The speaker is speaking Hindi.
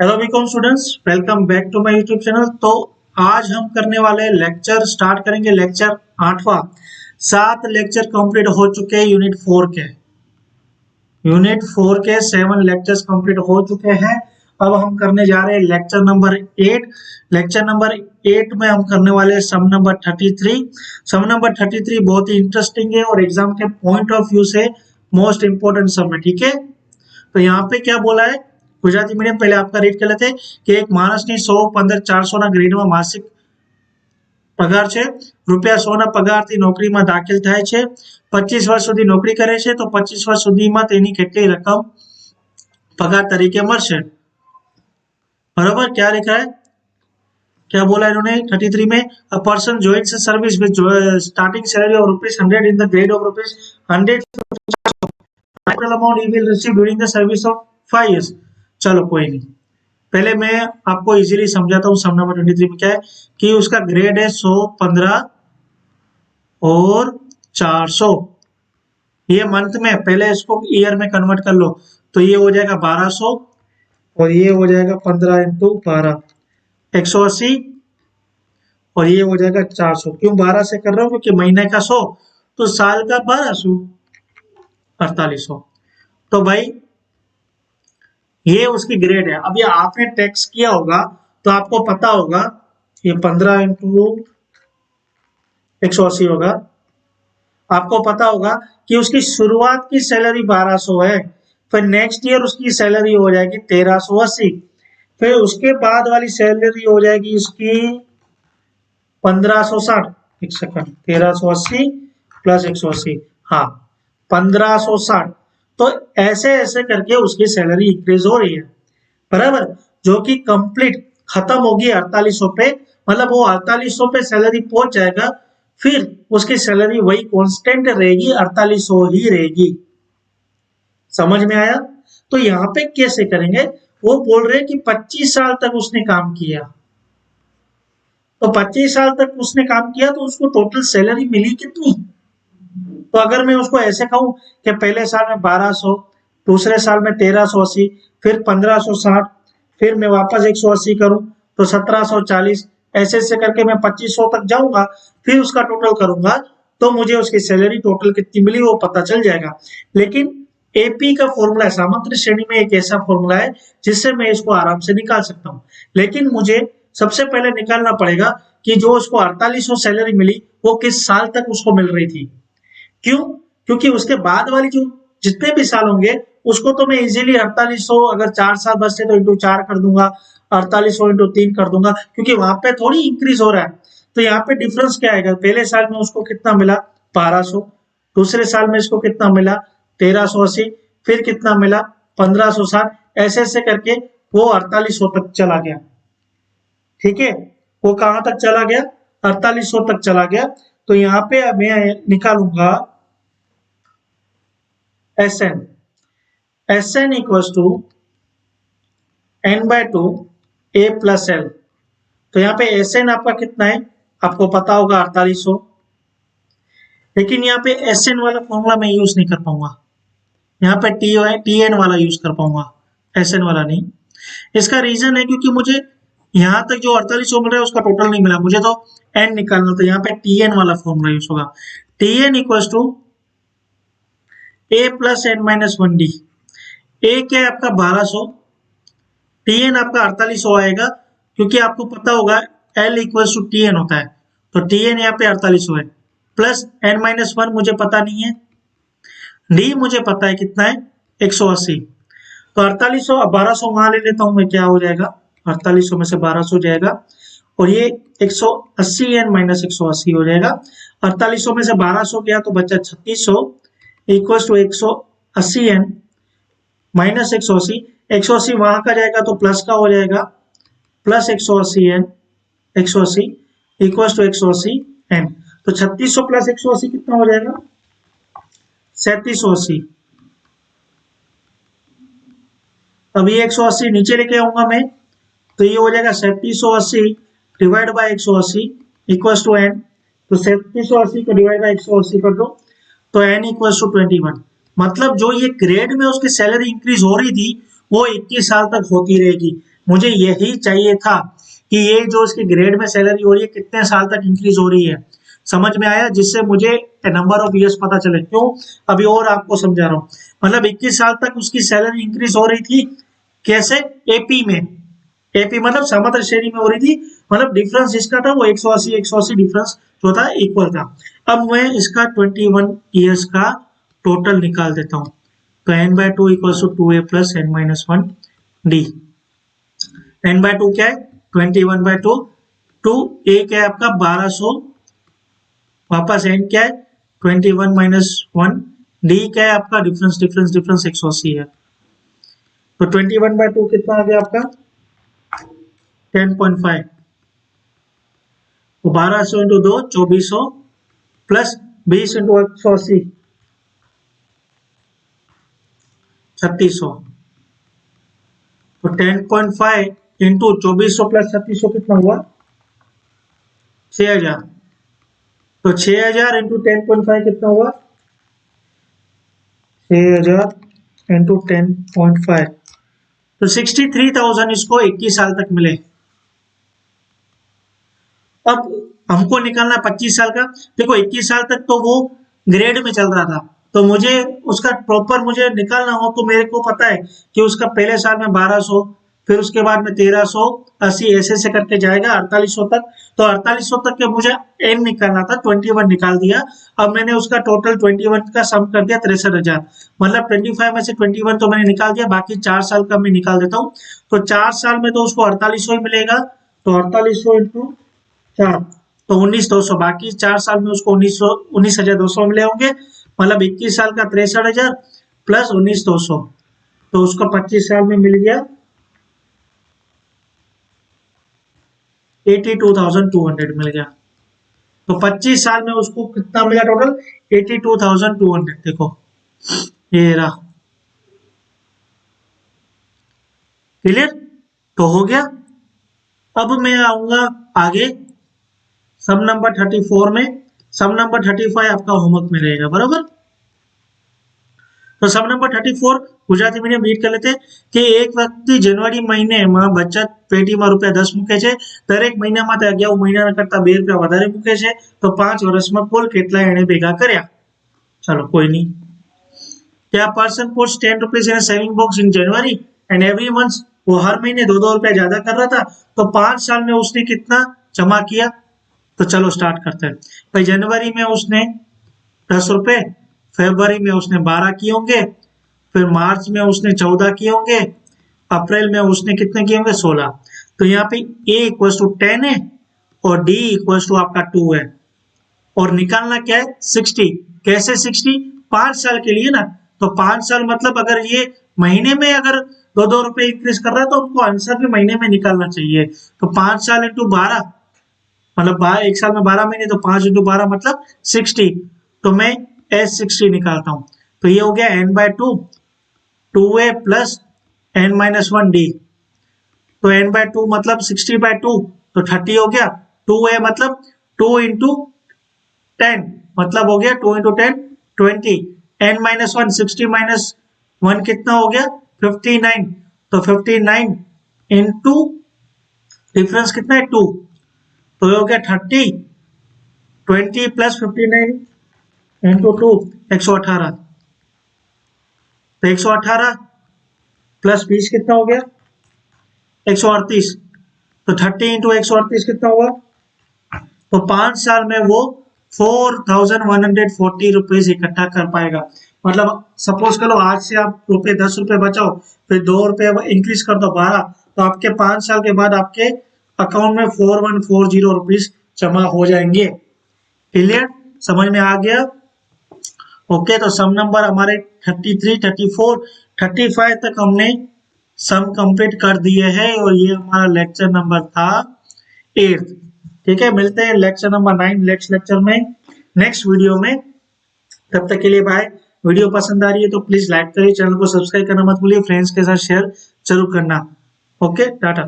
Hello B Com students, welcome back to my YouTube channel. तो आज हम करने वाले लेक्चर स्टार्ट करेंगे लेक्चर 8वां। 7 लेक्चर कंप्लीट हो चुके हैं यूनिट 4 के। यूनिट 4 के 7 लेक्चर्स कंप्लीट हो चुके हैं। अब हम करने जा रहे हैं लेक्चर नंबर 8। लेक्चर नंबर 8 में हम करने वाले हैं सम नंबर 33। सम नंबर 33 बहुत ही इंटरेस्टिंग है और एग्जाम के पॉइंट ऑफ व्यू से मोस्ट इंपोर्टेंट सम है। ठीक है, तो यहाँ पे क्या बोला है, गुजराती मीडियम पहले आपका रीड कर लेते कि एक માણસની 100, 15, 400 ના ગ્રેડમાં માસિક પગાર છે, રૂપિયા 100 ના પગારથી નોકરીમાં દાખલ થાય છે, 25 વર્ષ સુધી નોકરી કરે છે, તો 25 વર્ષ સુધીમાં તેની કેટલી રકમ પગાર તરીકે મળશે। बराबर, क्या लिखा है, क्या बोला इन्होंने 33 में, a person joins service with starting salary of ₹100 in the grade of ₹100 amount he will receive during the service of 5 years। चलो कोई नहीं, पहले मैं आपको इजीली समझाता हूँ। सम नंबर 23 में क्या है कि उसका ग्रेड है 100, 15 और 400। ये मंथ में, पहले इसको ईयर में कन्वर्ट कर लो तो ये हो जाएगा 1200 और ये हो जाएगा 15 × 12 180 और ये हो जाएगा 400। क्यों 12 से कर रहा हूँ, क्योंकि महीने का 100 तो साल का 1200 4800। तो भाई ये उसकी ग्रेड है। अब ये आपने टैक्स किया होगा तो आपको पता होगा ये 15 × 180 होगा। आपको पता होगा कि उसकी शुरुआत की सैलरी 1200 है, फिर नेक्स्ट ईयर उसकी सैलरी हो जाएगी 1380, फिर उसके बाद वाली सैलरी हो जाएगी उसकी 1560। एक सेकंड, 1380 + 180, हाँ 1560। तो ऐसे ऐसे करके उसकी सैलरी इंक्रीज हो रही है, बराबर, जो कि कंप्लीट खत्म होगी 4800 पे। मतलब वो 4800 पे सैलरी पहुंच जाएगा, फिर उसकी सैलरी वही कांस्टेंट रहेगी, 4800 ही रहेगी। समझ में आया? तो यहाँ पे कैसे करेंगे, वो बोल रहे हैं कि 25 साल तक उसने काम किया, तो 25 साल तक उसने काम किया तो उसको टोटल सैलरी मिली कितनी। तो अगर मैं उसको ऐसे कहूं कि पहले साल में 1200, दूसरे साल में 1380, फिर 1560, फिर मैं वापस 180 करूं तो 1740, ऐसे ऐसे करके मैं 2500 तक जाऊंगा, फिर उसका टोटल करूंगा तो मुझे उसकी सैलरी टोटल कितनी मिली वो पता चल जाएगा। लेकिन एपी का फॉर्मूला है, सामान्य श्रेणी में एक ऐसा फॉर्मूला है जिससे मैं इसको आराम से निकाल सकता हूँ। लेकिन मुझे सबसे पहले निकालना पड़ेगा कि जो उसको 4800 सैलरी मिली वो किस साल तक उसको मिल रही थी। क्यों? क्योंकि उसके बाद वाली जो जितने भी साल होंगे उसको तो मैं इजीली 4800, अगर 4 साल बचते तो × 4 कर दूंगा, 4800 × 3 कर दूंगा, क्योंकि वहां पे थोड़ी इंक्रीज हो रहा है। तो यहाँ पे डिफरेंस क्या आएगा, पहले साल में उसको कितना मिला 1200, दूसरे साल में इसको कितना मिला 1380, फिर कितना मिला 1560, ऐसे ऐसे करके वो 4800 तक चला गया। ठीक है, वो कहां तक चला गया, 4800 तक चला गया। तो यहाँ पे मैं निकालूंगा SN = n/2 A + L। तो यहाँ पे SN आपका कितना है, आपको पता होगा 4800। लेकिन यहाँ पे SN वाला फॉर्मूला मैं यूज नहीं कर पाऊंगा, यहाँ पे TN वाला यूज कर पाऊंगा, SN वाला नहीं। इसका रीजन है क्योंकि मुझे यहाँ तक जो 4800 मिल रहा है उसका टोटल नहीं मिला, मुझे तो n निकालना, तो यहाँ पे TN वाला फॉर्मूला यूज होगा। TN = A + n-1D। A क्या है आपका 1200, TN आपका 4800 आएगा, क्योंकि आपको पता होगा L = TN होता है, तो TN यहाँ पे 4800 है, प्लस n-1 मुझे पता नहीं है, D मुझे पता है कितना है 180। तो 4800, 1200 वहां ले लेता हूं मैं, क्या हो जाएगा 4800 में से 1200 जाएगा और ये 180 n-180 हो जाएगा। 4800 में से 1200 गया तो बचा 3600 = 180 n-180। 180 वहां का जाएगा तो प्लस का हो जाएगा, प्लस 180 n-180 = 180 n। तो 3600 + 180 कितना हो जाएगा 3780। अब ये 180 नीचे लेके आऊंगा मैं, तो ये हो जाएगा 3780 / 180 = n। तो 3780 को डिवाइड बाय 180 कर दो तो n = 21। मतलब जो ये ग्रेड में उसकी सैलरी इंक्रीज हो रही थी वो 21 साल तक होती रहेगी, मुझे यही चाहिए था कि ये जो इसकी ग्रेड में सैलरी हो रही है कितने साल तक इंक्रीज हो रही है, समझ में आया, जिससे मुझे नंबर ऑफ ईयर्स पता चले। क्यों, अभी और आपको समझा रहा हूँ। मतलब 21 साल तक उसकी सैलरी इंक्रीज हो रही थी, कैसे, एपी में, एपी मतलब समग्र श्रेणी में हो रही थी, मतलब डिफरेंस इसका था वो 180 डिफरेंस जो था इक्वल था। अब मैं इसका 21 ईयर्स का टोटल निकाल देता हूँ। तो n/2 equals to 2a plus n-1 D. n/2 क्या है, 21/2, 2a क्या है आपका 1200, वापस n क्या है 21 - 1, डी क्या है आपका डिफरेंस 180 है। तो 21/2 कितना आ गया आपका 10.5, तो 1200 इंटू 2 2400 प्लस 20 इंटू 180 3600, तो 10.5 इंटू 2400 प्लस 3600 कितना हुआ 6000, तो 6000 इंटू 10.5 कितना हुआ 6000 इंटू 10.5, तो 63,000 इसको 21 साल तक मिले। अब हमको निकालना 25 साल का। देखो 21 साल तक तो वो ग्रेड में चल रहा था, तो मुझे उसका प्रॉपर मुझे निकालना हो तो मेरे को पता है कि उसका पहले साल में 1200, फिर उसके बाद में 1380 ऐसे करके जाएगा 4800 तक। तो 4800 तक के मुझे एन निकालना था, 21 निकाल दिया। अब मैंने उसका टोटल 21 का सम कर दिया 63,000, मतलब 25 में से 21 तो मैंने निकाल दिया, बाकी 4 साल का मैं निकाल देता हूँ। तो 4 साल में तो उसको 4800 ही मिलेगा, तो 4800 इंटू 4 तो 19,200, बाकी 4 साल में उसको 19,200 मिले होंगे, मतलब 21 साल का 63,000 प्लस 19,200, तो उसको 25 साल में मिल गया 82,200 मिल गया। तो 25 साल में उसको कितना मिला टोटल 82,200। देखो ये रहा, क्लियर, तो हो गया। अब मैं आऊंगा आगे सम नंबर 34 में। सम नंबर 35 आपका होमवर्क में रहेगा, बराबर। तो सम नंबर 34 गुजराती मीडियम रीड कर लेते हैं कि एक व्यक्ति जनवरी महीने में बचत पेटीમાં ₹10 મૂકે છે, દરેક મહિનામાં તે 11 મહિના કરતા ₹2 વધારે મૂકે છે, તો 5 વર્ષમાં કુલ કેટલા એણે ભેગા કર્યા। चलो कोई नहीं। क्या person puts ₹10 in saving box in January and every month, वो हर महीने 2-2 रुपया ज्यादा कर रहा था, तो 5 साल में उसने कितना जमा किया। तो चलो स्टार्ट करते हैं। भाई जनवरी में उसने 10 रुपए, फरवरी में उसने 12 किए होंगे, फिर मार्च में उसने 14 किए होंगे, अप्रैल में उसने कितने किए होंगे 16। तो यहाँ पे a इक्वल टू 10 है और d इक्वल टू आपका 2 है, और निकालना क्या है 60। कैसे 60, 5 साल के लिए ना, तो 5 साल मतलब अगर ये महीने में अगर 2-2 रुपए इंक्रीज कर रहा है तो उनको आंसर भी महीने में निकालना चाहिए। तो 5 साल इंटू 12 मतलब एक साल में 12 महीने, तो 5 इंटू 12 मतलब 60। तो मैं S60 निकालता हूं, तो ये हो गया n/2 2a plus n-1 d। तो n/2 मतलब 60/2 तो 30 हो गया। 2a मतलब 2 इंटू 10 मतलब हो गया 2 इंटू 10 20, n-1 60 माइनस 1 कितना हो गया 59, तो 59 इंटू डिफरेंस कितना है 2, तो ये हो गया 30, 20 प्लस 59 इंटू 2 118, तो 118 प्लस 20 कितना हो गया 138, तो 30 इंटू 138 कितना हुआ, तो 5 साल में वो 4,140 रुपीज इकट्ठा कर पाएगा। मतलब सपोज करो आज से आप रुपए 10 रुपए बचाओ, फिर 2 रुपए इंक्रीज कर दो 12, तो आपके 5 साल के बाद आपके अकाउंट में 4140 रुपीज जमा हो जाएंगे। क्लियर, समझ में आ गया। ओके, तो सम नंबर हमारे 33, 34, 35 तक हमने सम कंप्लीट कर दिए हैं, और ये हमारा लेक्चर नंबर था 8। ठीक है, मिलते हैं लेक्चर नंबर 9 नेक्स्ट लेक्चर में, नेक्स्ट वीडियो में। तब तक के लिए बाय। वीडियो पसंद आ रही है तो प्लीज लाइक करिए, चैनल को सब्सक्राइब करना मत भूलिए, फ्रेंड्स के साथ शेयर जरूर करना। ओके, टाटा।